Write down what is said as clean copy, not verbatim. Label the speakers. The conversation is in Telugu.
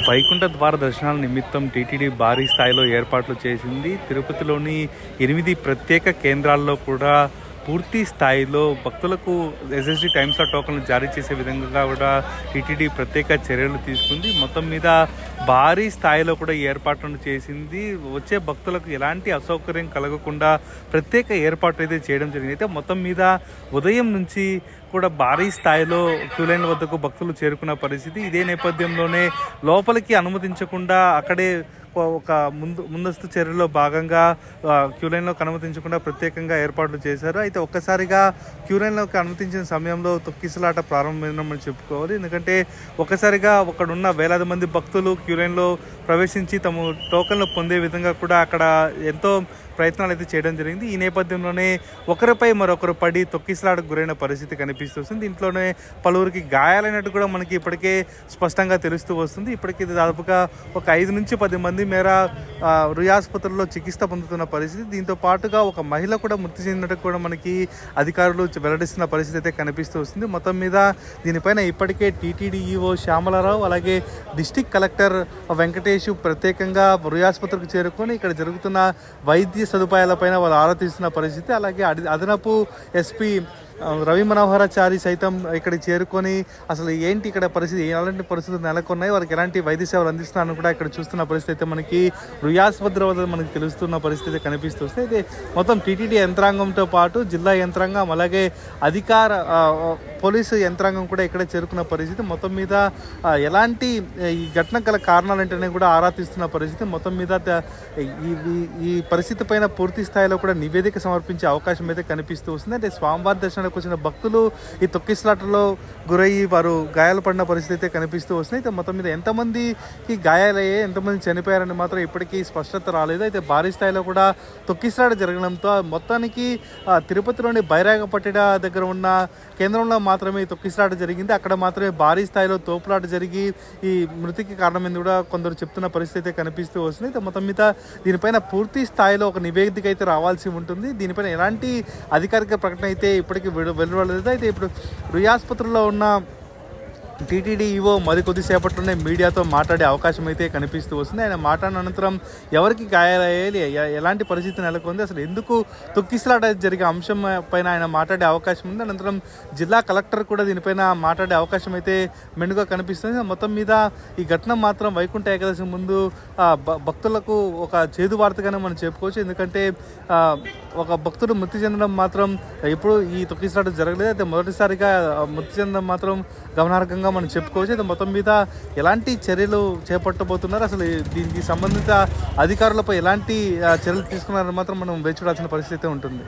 Speaker 1: వైకుంఠ ద్వార దర్శనాల నిమిత్తం టీటీడీ భారీ స్థాయిలో ఏర్పాట్లు చేసింది. తిరుపతిలోని 8 ప్రత్యేక కేంద్రాల్లో కూడా పూర్తి స్థాయిలో భక్తులకు ఎస్ఎస్డి టైమ్స్ ఆఫ్ టోకన్లు జారీ చేసే విధంగా కూడా టీటీడీ ప్రత్యేక చర్యలు తీసుకుంది. మొత్తం మీద భారీ స్థాయిలో కూడా ఏర్పాట్లను చేసింది. వచ్చే భక్తులకు ఎలాంటి అసౌకర్యం కలగకుండా ప్రత్యేక ఏర్పాట్లు అయితే చేయడం జరిగింది. అయితే మొత్తం మీద ఉదయం నుంచి కూడా భారీ స్థాయిలో క్యూలైన్ల వద్దకు భక్తులు చేరుకున్న పరిస్థితి. ఇదే నేపథ్యంలోనే లోపలికి అనుమతించకుండా అక్కడే ఒక ముందస్తు చర్యలో భాగంగా క్యూలైన్లోకి అనుమతించకుండా ప్రత్యేకంగా ఏర్పాట్లు చేశారు. అయితే ఒక్కసారిగా క్యూలైన్లోకి అనుమతించిన సమయంలో తొక్కిసలాట ప్రారంభమైందని చెప్పుకోవాలి. ఎందుకంటే ఒక్కసారిగా అక్కడున్న వేలాది మంది భక్తులు క్యూలైన్లో ప్రవేశించి తమ టోకన్లు పొందే విధంగా కూడా అక్కడ ఎంతో ప్రయత్నాలు అయితే చేయడం జరిగింది. ఈ నేపథ్యంలోనే ఒకరిపై మరొకరు పడి తొక్కిసలాటకు గురైన పరిస్థితి కనిపిస్తుంది. దీంట్లోనే పలువురికి గాయాలైనట్టు కూడా మనకి ఇప్పటికే స్పష్టంగా తెలుస్తూ వస్తుంది. ఇప్పటికీ దాదాపుగా ఒక 5 నుంచి 10 మంది మేర రుయాసుపత్రుల్లో చికిత్స పొందుతున్న పరిస్థితి. దీంతో పాటుగా ఒక మహిళ కూడా మృతి చెందినట్టు కూడా మనకి అధికారులు వెల్లడిస్తున్న పరిస్థితి అయితే కనిపిస్తూ వస్తుంది. మొత్తం మీద దీనిపైన ఇప్పటికే టీటీడీ ఈఓ శ్యామలారావు అలాగే డిస్టిక్ కలెక్టర్ వెంకటేష్ ప్రత్యేకంగా రుయాసుపత్రికి చేరుకొని ఇక్కడ జరుగుతున్న వైద్య సదుపాయాలపైన వాళ్ళు ఆరా తీస్తున్న పరిస్థితి. అలాగే అదనపు ఎస్పీ రవి మనోహరాచారి సైతం ఇక్కడికి చేరుకొని అసలు ఏంటి ఇక్కడ పరిస్థితి, ఎలాంటి పరిస్థితులు నెలకొన్నాయి, వారికి ఎలాంటి వైద్య సేవలు అందిస్తున్నారని కూడా ఇక్కడ చూస్తున్న పరిస్థితి అయితే మనకి రుయాసుపత్రి వద్ద మనకి తెలుస్తున్న పరిస్థితి కనిపిస్తుంది. అయితే మొత్తం టీటీడీ యంత్రాంగంతో పాటు జిల్లా యంత్రాంగం అలాగే అధికార పోలీసు యంత్రాంగం కూడా ఇక్కడ చేరుకున్న పరిస్థితి. మొత్తం మీద ఎలాంటి ఈ ఘటన గల కారణాలంటేనే కూడా ఆరా తీస్తున్న పరిస్థితి. మొత్తం మీద ఈ పరిస్థితి పైన పూర్తి స్థాయిలో కూడా నివేదిక సమర్పించే అవకాశం అయితే కనిపిస్తూ వస్తుంది. అంటే స్వామివారి దర్శనానికి వచ్చిన భక్తులు ఈ తొక్కిసలాటలో గురయ్యి వారు గాయాలు పడిన పరిస్థితి అయితే కనిపిస్తూ వస్తుంది. అయితే మొత్తం మీద ఎంతమందికి గాయాలయ్యాయి, ఎంతమంది చనిపోయారని మాత్రం ఇప్పటికీ స్పష్టత రాలేదు. అయితే భారీ స్థాయిలో కూడా తొక్కిసలాట జరగడంతో మొత్తానికి తిరుపతిలోని బైరాగపట్టిన దగ్గర ఉన్న కేంద్రంలో మాత్రమే తొక్కిసలాట జరిగింది. అక్కడ మాత్రమే భారీ స్థాయిలో తోపులాట జరిగి ఈ మృతికి కారణమైంది కూడా కొందరు చెప్తున్న పరిస్థితి అయితే కనిపిస్తూ వస్తుంది. అయితే మొత్తం మీద దీనిపైన పూర్తి స్థాయిలో ఒక నివేదిక అయితే రావాల్సి ఉంటుంది. దీనిపైన ఎలాంటి అధికారిక ప్రకటన అయితే ఇప్పటికీ వెలువడలేదు. అయితే ఇప్పుడు రుయాసుపత్రిలో ఉన్న టీటీడీ ఈవో మరి కొద్దిసేపట్లోనే మీడియాతో మాట్లాడే అవకాశం అయితే కనిపిస్తూ వస్తుంది. ఆయన మాట్లాడిన అనంతరం ఎవరికి గాయాలయ్యాలి, ఎలాంటి పరిస్థితి నెలకొంది, అసలు ఎందుకు తొక్కిసలాట జరిగే అంశం పైన ఆయన మాట్లాడే అవకాశం ఉంది. అనంతరం జిల్లా కలెక్టర్ కూడా దీనిపైన మాట్లాడే అవకాశం అయితే మెండుగా కనిపిస్తుంది. మొత్తం మీద ఈ ఘటన మాత్రం వైకుంఠ ఏకాదశి ముందు భక్తులకు ఒక చేదు వార్తగానే మనం చెప్పుకోవచ్చు. ఎందుకంటే ఒక భక్తుడు మృతి చెందడం మాత్రం ఎప్పుడు ఈ తొక్కిసలాట జరగలేదు. అయితే మొదటిసారిగా మృతి చెందడం మాత్రం గమనార్హంగా మనం చెప్పుకోవచ్చు. అయితే మొత్తం మీద ఎలాంటి చర్యలు చేపట్టబోతున్నారు, అసలు దీనికి సంబంధిత అధికారులపై ఎలాంటి చర్యలు తీసుకున్నారని మాత్రం మనం వేచి చూడాల్సిన పరిస్థితి ఉంటుంది.